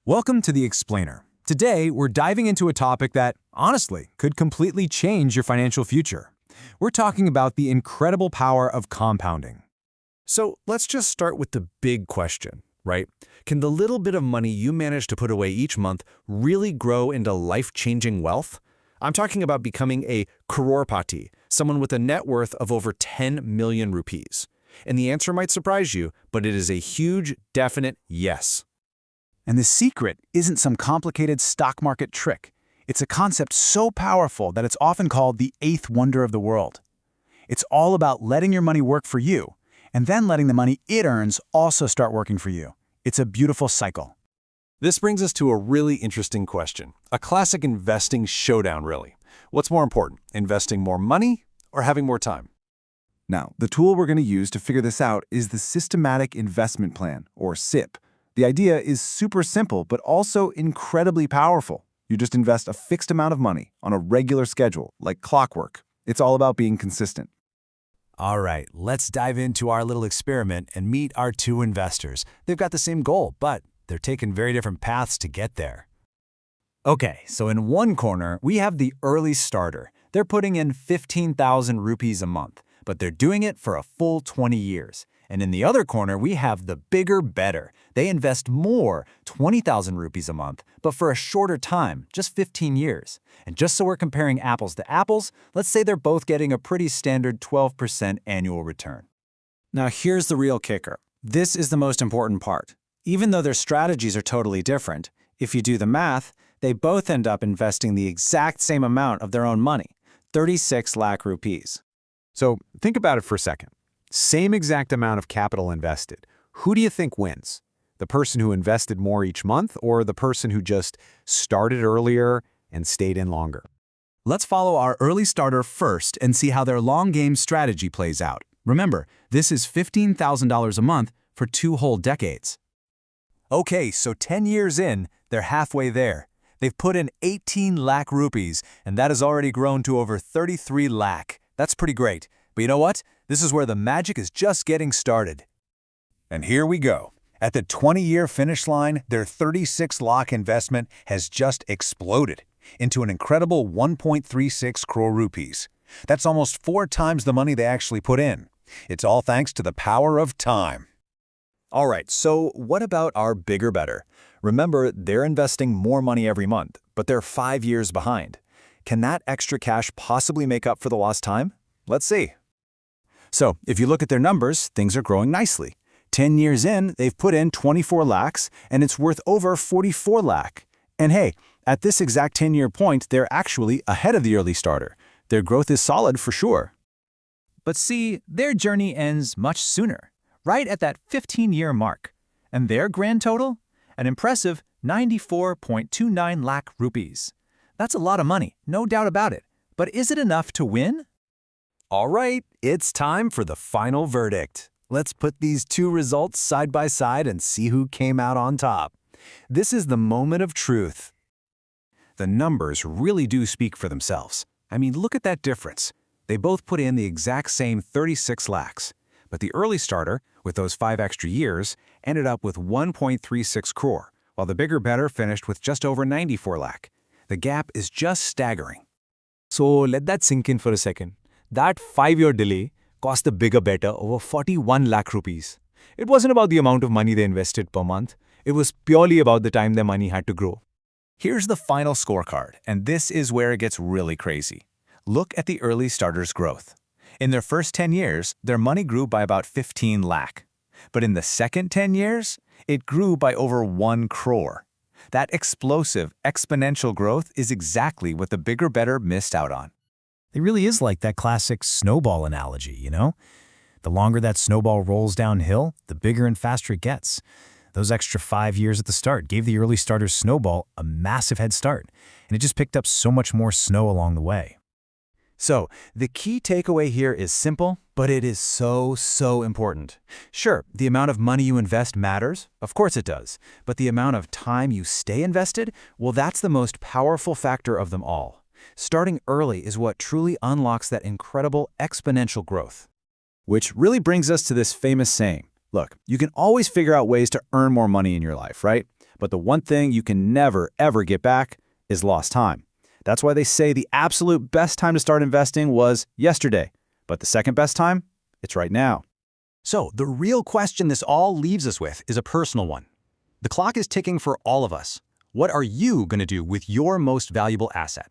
Welcome to The Explainer. Today, we're diving into a topic that, honestly, could completely change your financial future. We're talking about the incredible power of compounding. So let's just start with the big question, right? Can the little bit of money you manage to put away each month really grow into life-changing wealth? I'm talking about becoming a crorepati, someone with a net worth of over 10 million rupees. And the answer might surprise you, but it is a huge, definite yes. And the secret isn't some complicated stock market trick. It's a concept so powerful that it's often called the eighth wonder of the world. It's all about letting your money work for you, and then letting the money it earns also start working for you. It's a beautiful cycle. This brings us to a really interesting question. A classic investing showdown, really. What's more important, investing more money or having more time? Now, the tool we're going to use to figure this out is the Systematic Investment Plan, or SIP. The idea is super simple, but also incredibly powerful. You just invest a fixed amount of money on a regular schedule, like clockwork. It's all about being consistent. All right, let's dive into our little experiment and meet our two investors. They've got the same goal, but they're taking very different paths to get there. Okay, so in one corner, we have the early starter. They're putting in 15,000 rupees a month, but they're doing it for a full 20 years. And in the other corner, we have the bigger better. They invest more, 20,000 rupees a month, but for a shorter time, just 15 years. And just so we're comparing apples to apples, let's say they're both getting a pretty standard 12% annual return. Now here's the real kicker. This is the most important part. Even though their strategies are totally different, if you do the math, they both end up investing the exact same amount of their own money, 36 lakh rupees. So think about it for a second. Same exact amount of capital invested. Who do you think wins? The person who invested more each month or the person who just started earlier and stayed in longer? Let's follow our early starter first and see how their long game strategy plays out. Remember, this is $15,000 a month for 2 whole decades. Okay, so 10 years in, they're halfway there. They've put in 18 lakh rupees, and that has already grown to over 33 lakh. That's pretty great. But you know what? This is where the magic is just getting started. And here we go. At the 20-year finish line, their 36 lakh investment has just exploded into an incredible 1.36 crore rupees. That's almost 4 times the money they actually put in. It's all thanks to the power of time. All right, so what about our bigger better? Remember, they're investing more money every month, but they're 5 years behind. Can that extra cash possibly make up for the lost time? Let's see. So if you look at their numbers, things are growing nicely. 10 years in, they've put in 24 lakhs, and it's worth over 44 lakh. And hey, at this exact 10-year point, they're actually ahead of the early starter. Their growth is solid for sure. But see, their journey ends much sooner, right at that 15-year mark. And their grand total? An impressive 94.29 lakh rupees. That's a lot of money, no doubt about it. But is it enough to win? All right, it's time for the final verdict. Let's put these two results side by side and see who came out on top. This is the moment of truth. The numbers really do speak for themselves. I mean, look at that difference. They both put in the exact same 36 lakhs, but the early starter, with those 5 extra years, ended up with 1.36 crore, while the bigger better finished with just over 94 lakh. The gap is just staggering. So let that sink in for a second. That 5-year delay cost the bigger better over 41 lakh rupees. It wasn't about the amount of money they invested per month. It was purely about the time their money had to grow. Here's the final scorecard, and this is where it gets really crazy. Look at the early starters' growth. In their first 10 years, their money grew by about 15 lakh. But in the second 10 years, it grew by over 1 crore. That explosive, exponential growth is exactly what the bigger better missed out on. It really is like that classic snowball analogy, you know? The longer that snowball rolls downhill, the bigger and faster it gets. Those extra 5 years at the start gave the early starter's snowball a massive head start, and it just picked up so much more snow along the way. So, the key takeaway here is simple, but it is so important. Sure, the amount of money you invest matters. Of course it does. But the amount of time you stay invested, well, that's the most powerful factor of them all. Starting early is what truly unlocks that incredible exponential growth. Which really brings us to this famous saying. Look, you can always figure out ways to earn more money in your life, right? But the one thing you can never, ever get back is lost time. That's why they say the absolute best time to start investing was yesterday. But the second best time? It's right now. So, the real question this all leaves us with is a personal one. The clock is ticking for all of us. What are you going to do with your most valuable asset?